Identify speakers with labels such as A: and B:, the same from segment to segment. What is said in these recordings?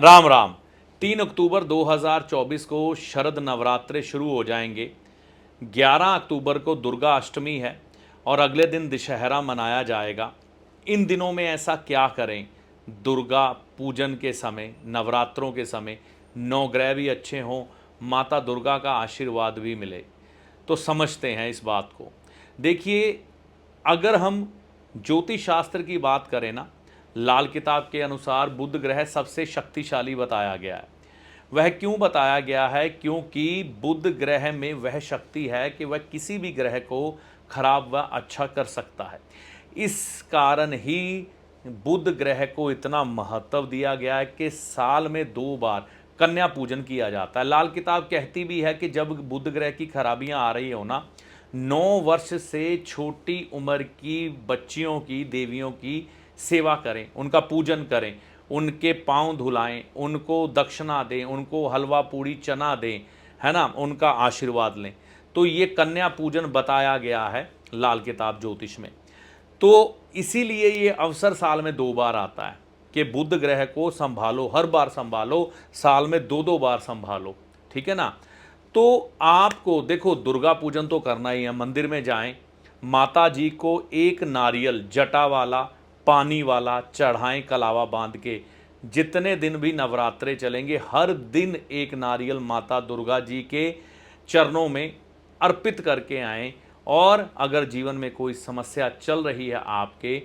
A: राम राम। 3 अक्टूबर 2024 को शरद नवरात्रे शुरू हो जाएंगे। 11 अक्टूबर को दुर्गा अष्टमी है और अगले दिन दशहरा मनाया जाएगा। इन दिनों में ऐसा क्या करें दुर्गा पूजन के समय, नवरात्रों के समय, नवग्रह भी अच्छे हों, माता दुर्गा का आशीर्वाद भी मिले। तो समझते हैं इस बात को। देखिए, अगर हम ज्योतिष शास्त्र की बात करें ना, लाल किताब के अनुसार बुध ग्रह सबसे शक्तिशाली बताया गया है। वह क्यों बताया गया है? क्योंकि बुध ग्रह में वह शक्ति है कि वह किसी भी ग्रह को खराब व अच्छा कर सकता है। इस कारण ही बुध ग्रह को इतना महत्व दिया गया है कि साल में 2 बार कन्या पूजन किया जाता है। लाल किताब कहती भी है कि जब बुध ग्रह की खराबियां आ रही हो ना, 9 वर्ष से छोटी उम्र की बच्चियों की, देवियों की सेवा करें, उनका पूजन करें, उनके पांव धुलाएं, उनको दक्षिणा दें, उनको हलवा पूड़ी चना दें, है ना, उनका आशीर्वाद लें। तो ये कन्या पूजन बताया गया है लाल किताब ज्योतिष में। तो इसीलिए ये अवसर साल में 2 बार आता है कि बुध ग्रह को संभालो, हर बार संभालो, साल में 2-2 बार संभालो, ठीक है ना। तो आपको देखो, दुर्गा पूजन तो करना ही है। मंदिर में जाएं, माता जी को एक नारियल जटा वाला, पानी वाला चढ़ाएं कलावा बांध के। जितने दिन भी नवरात्रे चलेंगे, हर दिन एक नारियल माता दुर्गा जी के चरणों में अर्पित करके आएं। और अगर जीवन में कोई समस्या चल रही है आपके,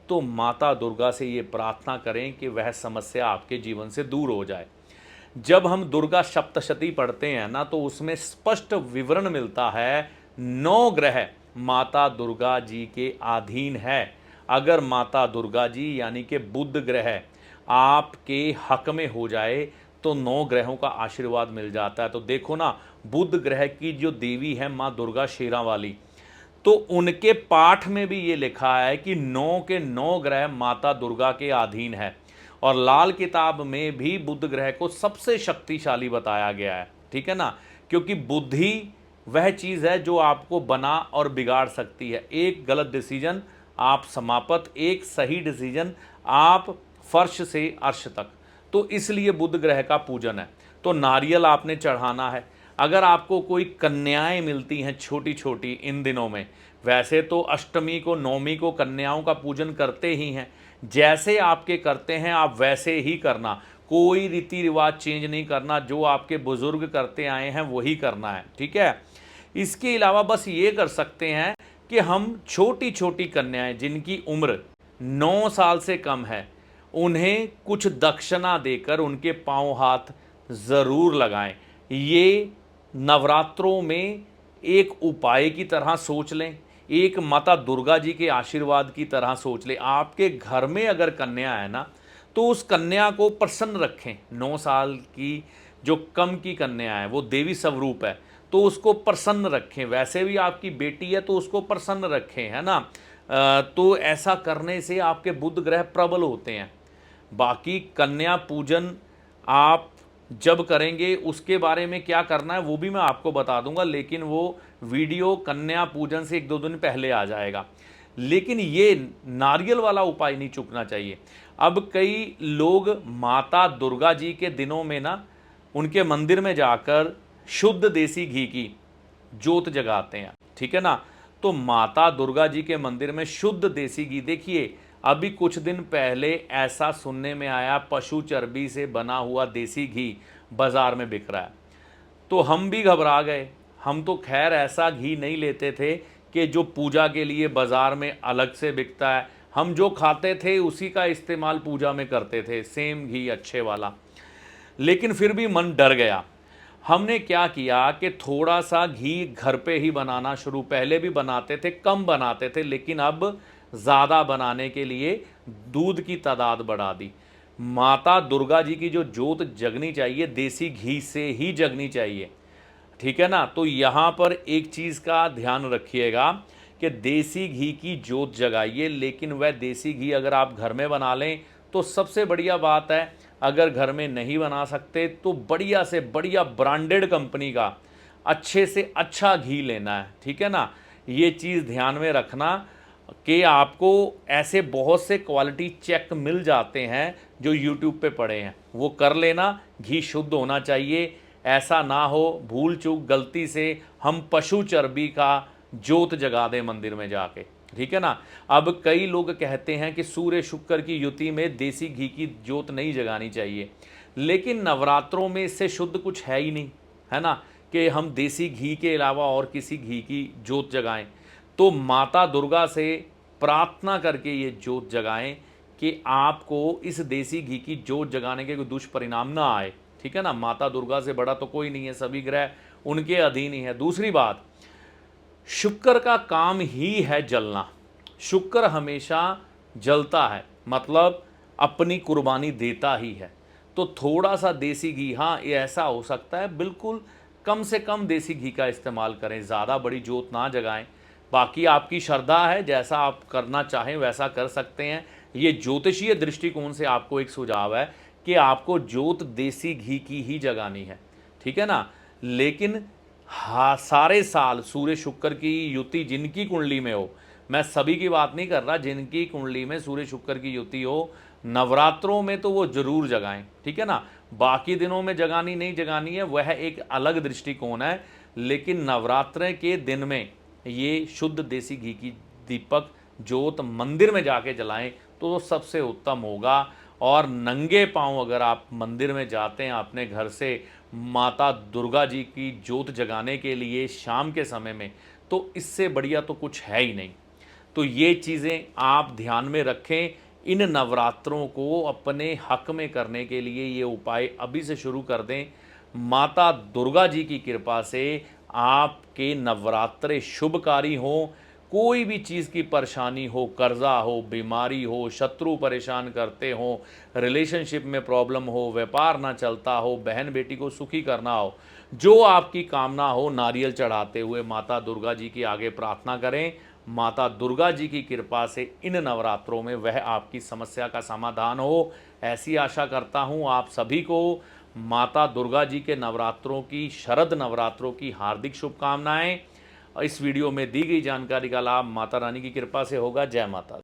A: तो माता दुर्गा से ये प्रार्थना करें कि वह समस्या आपके जीवन से दूर हो जाए। जब हम दुर्गा सप्तशती पढ़ते हैं ना, तो उसमें स्पष्ट विवरण मिलता है 9 ग्रह माता दुर्गा जी के अधीन है। अगर माता दुर्गा जी यानी कि बुध ग्रह आपके हक में हो जाए तो 9 ग्रहों का आशीर्वाद मिल जाता है। तो देखो ना, बुध ग्रह की जो देवी है माँ दुर्गा शेरा वाली, तो उनके पाठ में भी ये लिखा है कि 9 के 9 ग्रह माता दुर्गा के अधीन है। और लाल किताब में भी बुध ग्रह को सबसे शक्तिशाली बताया गया है, ठीक है ना। क्योंकि बुद्धि वह चीज़ है जो आपको बना और बिगाड़ सकती है। एक गलत डिसीजन आप समाप्त, एक सही डिसीजन आप फर्श से अर्श तक। तो इसलिए बुध ग्रह का पूजन है। तो नारियल आपने चढ़ाना है। अगर आपको कोई कन्याएं मिलती हैं छोटी छोटी इन दिनों में, वैसे तो अष्टमी को, नवमी को कन्याओं का पूजन करते ही हैं, जैसे आपके करते हैं आप वैसे ही करना। कोई रीति रिवाज चेंज नहीं करना, जो आपके बुजुर्ग करते आए हैं वही करना है, ठीक है। इसके अलावा बस ये कर सकते हैं कि हम छोटी छोटी कन्याएं जिनकी उम्र 9 साल से कम है, उन्हें कुछ दक्षिणा देकर उनके पांव हाथ ज़रूर लगाएं। ये नवरात्रों में एक उपाय की तरह सोच लें, एक माता दुर्गा जी के आशीर्वाद की तरह सोच लें। आपके घर में अगर कन्या है ना, तो उस कन्या को प्रसन्न रखें। 9 साल की जो कम की कन्या है वो देवी स्वरूप है, तो उसको प्रसन्न रखें। वैसे भी आपकी बेटी है तो उसको प्रसन्न रखें, है ना। तो ऐसा करने से आपके बुध ग्रह प्रबल होते हैं। बाकी कन्या पूजन आप जब करेंगे उसके बारे में क्या करना है वो भी मैं आपको बता दूंगा, लेकिन वो वीडियो कन्या पूजन से 1-2 दिन पहले आ जाएगा। लेकिन ये नारियल वाला उपाय नहीं चूकना चाहिए। अब कई लोग माता दुर्गा जी के दिनों में ना, उनके मंदिर में जाकर शुद्ध देसी घी की जोत जगाते हैं, ठीक है ना। तो माता दुर्गा जी के मंदिर में शुद्ध देसी घी, देखिए अभी कुछ दिन पहले ऐसा सुनने में आया पशु चर्बी से बना हुआ देसी घी बाजार में बिक रहा है। तो हम भी घबरा गए। हम तो खैर ऐसा घी नहीं लेते थे कि जो पूजा के लिए बाजार में अलग से बिकता है। हम जो खाते थे उसी का इस्तेमाल पूजा में करते थे, सेम घी अच्छे वाला। लेकिन फिर भी मन डर गया। हमने क्या किया कि थोड़ा सा घी घर पे ही बनाना शुरू, पहले भी बनाते थे, कम बनाते थे, लेकिन अब ज़्यादा बनाने के लिए दूध की तादाद बढ़ा दी। माता दुर्गा जी की जो जोत जगनी चाहिए देसी घी से ही जगनी चाहिए, ठीक है ना। तो यहाँ पर एक चीज़ का ध्यान रखिएगा कि देसी घी की जोत जगाइए, लेकिन वह देसी घी अगर आप घर में बना लें तो सबसे बढ़िया बात है। अगर घर में नहीं बना सकते तो बढ़िया से बढ़िया ब्रांडेड कंपनी का अच्छे से अच्छा घी लेना है, ठीक है ना। ये चीज़ ध्यान में रखना। कि आपको ऐसे बहुत से क्वालिटी चेक मिल जाते हैं जो यूट्यूब पे पड़े हैं, वो कर लेना। घी शुद्ध होना चाहिए, ऐसा ना हो भूल चूक गलती से हम पशु चर्बी का जोत जगा दें मंदिर में जाके, ठीक है ना। अब कई लोग कहते हैं कि सूर्य शुक्र की युति में देसी घी की जोत नहीं जगानी चाहिए, लेकिन नवरात्रों में इससे शुद्ध कुछ है ही नहीं, है ना, कि हम देसी घी के अलावा और किसी घी की जोत जगाएं। तो माता दुर्गा से प्रार्थना करके ये जोत जगाएं कि आपको इस देसी घी की जोत जगाने के कोई दुष्परिणाम ना आए, ठीक है ना। माता दुर्गा से बड़ा तो कोई नहीं है, सभी ग्रह उनके अधीन ही है। दूसरी बात, शुक्र का काम ही है जलना। शुक्र हमेशा जलता है, मतलब अपनी कुर्बानी देता ही है। तो थोड़ा सा देसी घी, हाँ ये ऐसा हो सकता है, बिल्कुल कम से कम देसी घी का इस्तेमाल करें, ज़्यादा बड़ी जोत ना जगाएं। बाकी आपकी श्रद्धा है, जैसा आप करना चाहें वैसा कर सकते हैं। ये ज्योतिषीय दृष्टिकोण से आपको एक सुझाव है कि आपको जोत देसी घी की ही जगानी है, ठीक है ना। लेकिन हाँ, सारे साल सूर्य शुक्र की युति जिनकी कुंडली में हो, मैं सभी की बात नहीं कर रहा, जिनकी कुंडली में सूर्य शुक्र की युति हो, नवरात्रों में तो वो जरूर जगाएं, ठीक है ना। बाकी दिनों में जगानी नहीं जगानी है वह एक अलग दृष्टिकोण है, लेकिन नवरात्र के दिन में ये शुद्ध देसी घी की दीपक जोत मंदिर में जाके जलाएं तो सबसे उत्तम होगा। और नंगे पांव अगर आप मंदिर में जाते हैं अपने घर से माता दुर्गा जी की जोत जगाने के लिए शाम के समय में, तो इससे बढ़िया तो कुछ है ही नहीं। तो ये चीज़ें आप ध्यान में रखें। इन नवरात्रों को अपने हक में करने के लिए ये उपाय अभी से शुरू कर दें। माता दुर्गा जी की कृपा से आपके नवरात्रे शुभकारी हों। कोई भी चीज़ की परेशानी हो, कर्जा हो, बीमारी हो, शत्रु परेशान करते हो, रिलेशनशिप में प्रॉब्लम हो, व्यापार ना चलता हो, बहन बेटी को सुखी करना हो, जो आपकी कामना हो, नारियल चढ़ाते हुए माता दुर्गा जी की आगे प्रार्थना करें। माता दुर्गा जी की कृपा से इन नवरात्रों में वह आपकी समस्या का समाधान हो, ऐसी आशा करता हूँ। आप सभी को माता दुर्गा जी के नवरात्रों की, शरद नवरात्रों की हार्दिक शुभकामनाएं। इस वीडियो में दी गई जानकारी का लाभ माता रानी की कृपा से होगा। जय माता दी।